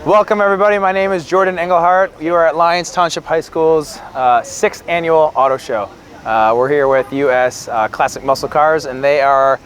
Welcome everybody, my name is Jordan Engelhardt. You are at Lyons Township High School's 6th annual auto show. We're here with US Classic Muscle Cars, and they are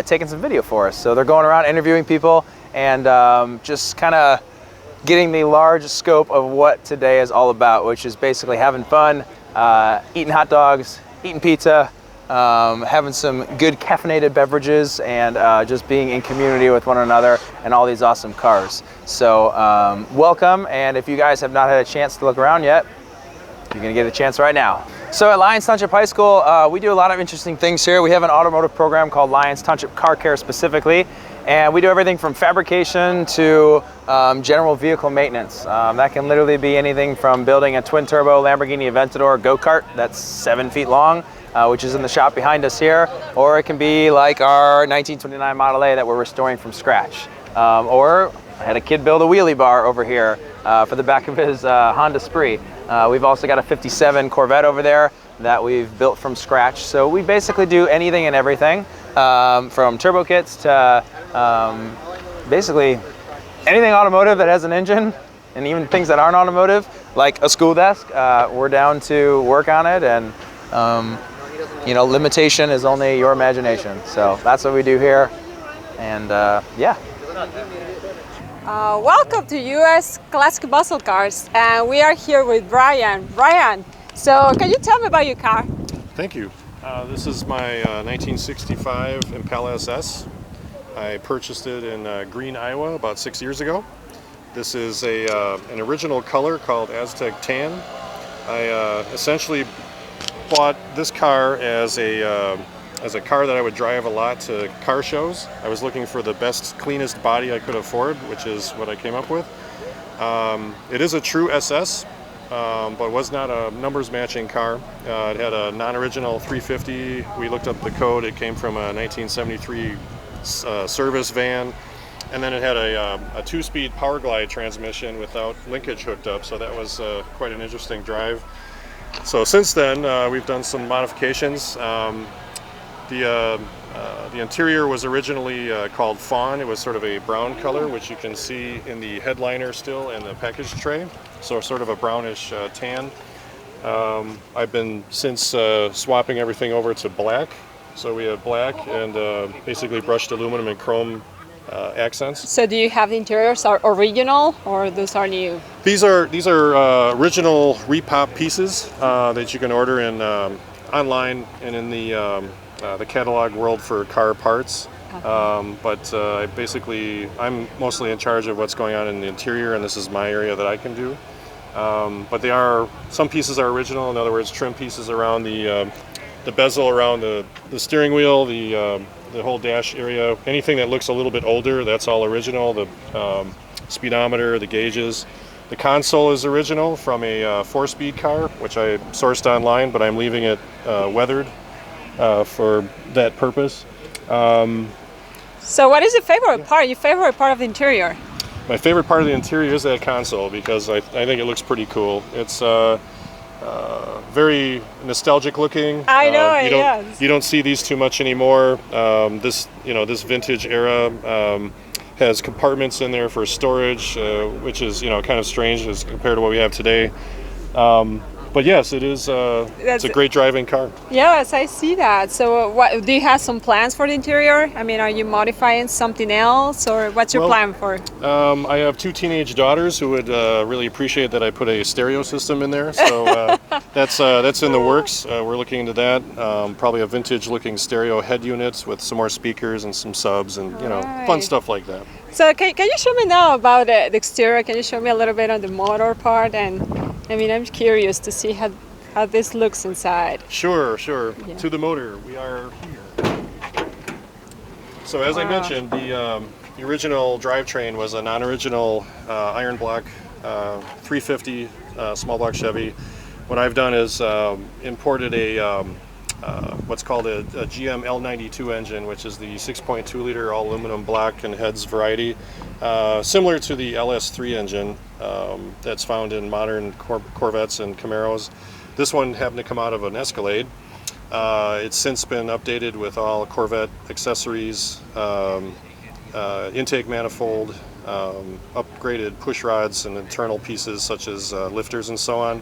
taking some video for us. So they're going around interviewing people and just kind of getting the large scope of what today is all about, which is basically having fun, eating hot dogs, eating pizza, having some good caffeinated beverages, and just being in community with one another and all these awesome cars. So welcome, and if you guys have not had a chance to look around yet, you're gonna get a chance right now. So at Lyons Township High School, we do a lot of interesting things here. We have an automotive program called Lyons Township Car Care specifically, and we do everything from fabrication to general vehicle maintenance. That can literally be anything from building a twin turbo Lamborghini Aventador go-kart that's 7 feet long, which is in the shop behind us here, or it can be like our 1929 Model A that we're restoring from scratch. Or I had a kid build a wheelie bar over here for the back of his Honda Spree. We've also got a 57 Corvette over there that we've built from scratch. So we basically do anything and everything, from turbo kits to basically anything automotive that has an engine, and even things that aren't automotive, like a school desk. We're down to work on it, and you know, limitation is only your imagination. So that's what we do here, and yeah. Welcome to US Classic Muscle Cars, and we are here with Brian. Brian, so can you tell me about your car? Thank you. This is my 1965 Impala SS. I purchased it in Green, Iowa about 6 years ago. This is an original color called Aztec Tan. I essentially bought this car as a car that I would drive a lot to car shows. I was looking for the best, cleanest body I could afford, which is what I came up with. It is a true SS, but was not a numbers matching car. It had a non-original 350. We looked up the code. It came from a 1973 service van, and then it had a two-speed power glide transmission without linkage hooked up, so that was quite an interesting drive. So since then, we've done some modifications. The interior was originally called Fawn. It was sort of a brown color, which you can see in the headliner still and the package tray. So sort of a brownish tan. I've been since swapping everything over to black. So we have black and basically brushed aluminum and chrome accents. So do you have the interiors are original, or those are new? These are original repop pieces that you can order in online and in the catalog world for car parts. But I'm mostly in charge of what's going on in the interior, and this is my area that I can do. But some pieces are original. In other words, trim pieces around the bezel, around the steering wheel, the whole dash area. Anything that looks a little bit older, that's all original. The speedometer, the gauges. The console is original from a 4-speed car, which I sourced online, but I'm leaving it weathered for that purpose. So what is your favorite part? Your favorite part of the interior? My favorite part of the interior is that console, because I think it looks pretty cool. It's very nostalgic looking. I know, you don't see these too much anymore. This vintage era has compartments in there for storage, which is kind of strange as compared to what we have today. But yes, it is. It's a great driving car. Yes, I see that. So, what do you have some plans for the interior? I mean, are you modifying something else, or what's your plan for? I have 2 teenage daughters who would really appreciate that I put a stereo system in there. So that's in the works. We're looking into that. Probably a vintage-looking stereo head unit with some more speakers and some subs, and fun stuff like that. So, can you show me now about the exterior? Can you show me a little bit on the motor part? And I mean, I'm curious to see how this looks inside. Sure. Yeah. To the motor, we are here. So as I mentioned, the original drivetrain was a non-original iron block 350 small block Chevy. What I've done is imported a what's called a GM L92 engine, which is the 6.2 liter all aluminum block and heads variety, similar to the LS3 engine that's found in modern Corvettes and Camaros. This one happened to come out of an Escalade. It's since been updated with all Corvette accessories, intake manifold, upgraded push rods and internal pieces such as lifters and so on.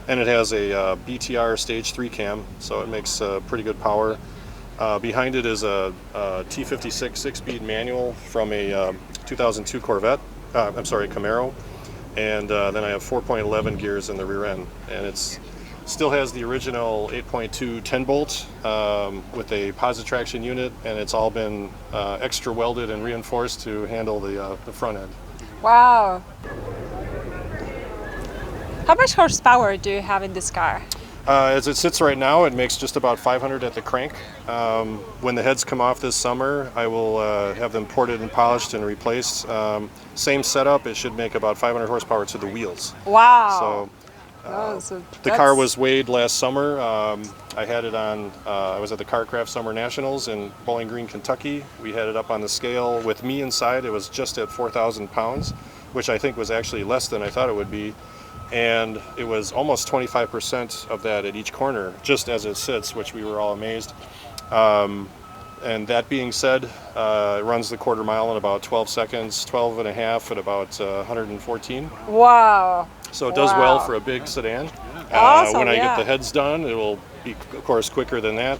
And it has a BTR Stage 3 cam, so it makes pretty good power. Behind it is a T56 6-speed manual from a 2002 Camaro. And then I have 4.11 gears in the rear end. And it's still has the original 8.2 10-bolt with a positive traction unit, and it's all been extra welded and reinforced to handle the front end. Wow. How much horsepower do you have in this car? As it sits right now, it makes just about 500 at the crank. When the heads come off this summer, I will have them ported and polished and replaced. Same setup, it should make about 500 horsepower to the wheels. Wow. So the car was weighed last summer. I had it on, I was at the Carcraft Summer Nationals in Bowling Green, Kentucky. We had it up on the scale with me inside. It was just at 4,000 pounds, which I think was actually less than I thought it would be. And it was almost 25% of that at each corner, just as it sits, which we were all amazed. And that being said, it runs the quarter mile in about 12 seconds, 12 and a half at about 114. Wow. So it does well for a big sedan. Awesome, when I get the heads done, it will be, of course, quicker than that.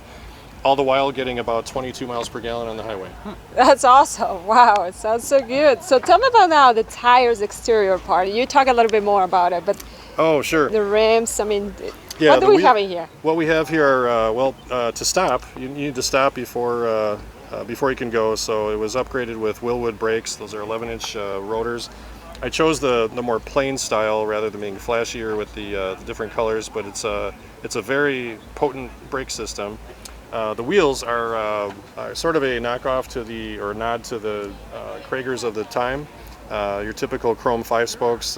All the while getting about 22 miles per gallon on the highway. That's awesome. Wow, it sounds so good. So tell me about now the tires exterior part. You talk a little bit more about it, but oh, sure. the rims, I mean, Yeah, what do we have in here? What we have here are, to stop, you need to stop before you can go. So it was upgraded with Willwood brakes. Those are 11-inch rotors. I chose the more plain style rather than being flashier with the different colors, but it's a very potent brake system. The wheels are sort of a knockoff or nod to the Kragers of the time. Your typical chrome 5-spokes,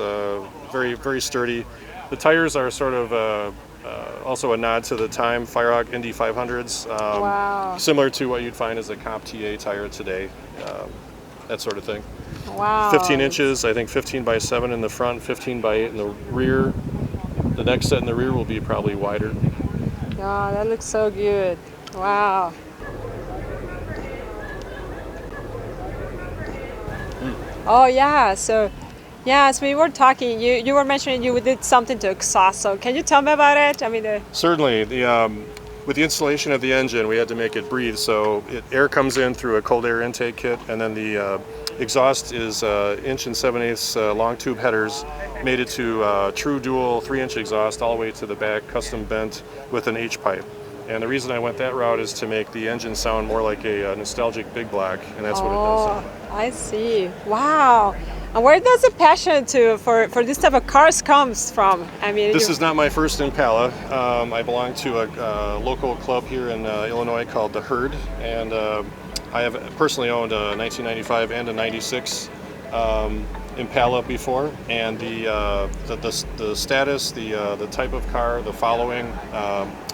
very, very sturdy. The tires are sort of also a nod to the time, Firehawk Indy 500s. Wow. Similar to what you'd find as a Comp TA tire today, that sort of thing. Wow. 15 inches, I think 15 by 7 in the front, 15 by 8 in the rear. The next set in the rear will be probably wider. Oh, that looks so good. Wow. Oh yeah, so as we were talking, you were mentioning you did something to exhaust. So can you tell me about it? I mean, certainly. With the installation of the engine, we had to make it breathe. So air comes in through a cold air intake kit, and then the exhaust is 1 7/8" long tube headers, mated to true dual 3-inch exhaust all the way to the back, custom bent with an H pipe. And the reason I went that route is to make the engine sound more like a nostalgic big block, and that's what it does. I see. Wow. And where does the passion for this type of cars comes from? I mean, this is not my first Impala. I belong to a local club here in Illinois called the Herd, and I have personally owned a 1995 and a 96 Impala before, and the status, the type of car, the following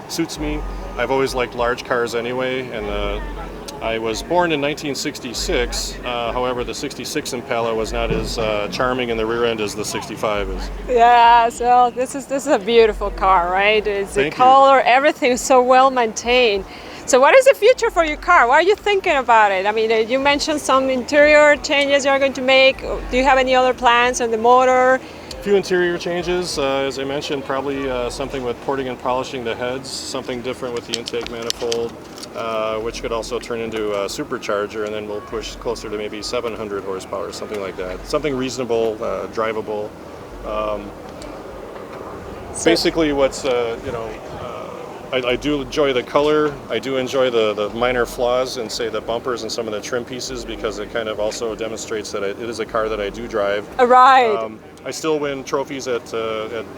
suits me. I've always liked large cars anyway, and I was born in 1966. However, the 66 Impala was not as charming in the rear end as the 65 is. Yeah, so this is a beautiful car, right? It's the color, everything is so well maintained. So what is the future for your car? What are you thinking about it? I mean, you mentioned some interior changes you're going to make. Do you have any other plans on the motor? A few interior changes, as I mentioned, probably something with porting and polishing the heads, something different with the intake manifold, which could also turn into a supercharger, and then we'll push closer to maybe 700 horsepower, something like that. Something reasonable, drivable. Basically what's, I do enjoy the color. I do enjoy the minor flaws in, say, the bumpers and some of the trim pieces, because it kind of also demonstrates that it is a car that I do drive. Right. I still win trophies at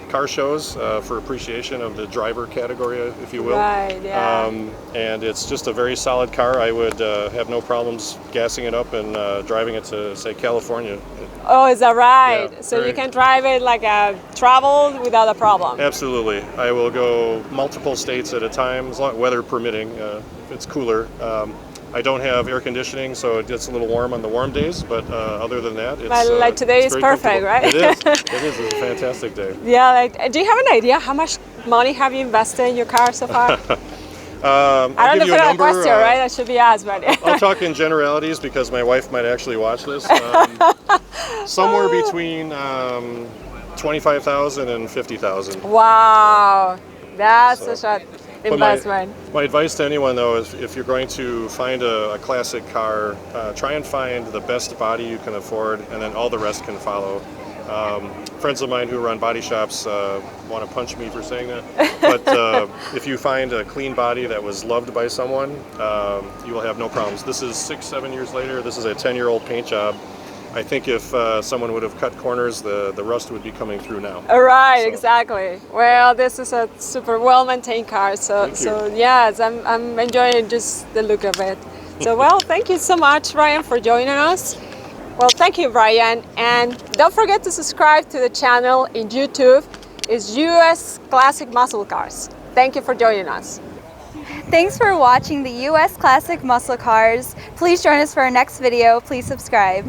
car shows for appreciation of the driver category, if you will. Right, yeah. And it's just a very solid car. I would have no problems gassing it up and driving it to, say, California. Oh, is that right? Yeah, so you can drive it like a travel without a problem? Absolutely. I will go multiple states at a time, as long weather permitting, if it's cooler. I don't have air conditioning, so it gets a little warm on the warm days, but other than that, it's like today it's is perfect, right? It is. It's a fantastic day. Yeah, like, do you have an idea how much money have you invested in your car so far? I don't know if I have a question, right? I should be asked, but I'll talk in generalities because my wife might actually watch this. Somewhere between 25,000 and 50,000. Wow, that's such an investment. My advice to anyone though is if you're going to find a classic car, try and find the best body you can afford, and then all the rest can follow. Friends of mine who run body shops want to punch me for saying that, but if you find a clean body that was loved by someone, you will have no problems. This is 6-7 years later. This is a 10-year-old paint job. I think if someone would have cut corners, the rust would be coming through now. Right, so. Exactly. Well, this is a super well-maintained car, so yes, I'm enjoying just the look of it. So well, thank you so much, Ryan, for joining us. Well, thank you, Brian, and don't forget to subscribe to the channel in YouTube. It's US Classic Muscle Cars. Thank you for joining us. Thanks for watching the US Classic Muscle Cars. Please join us for our next video. Please subscribe.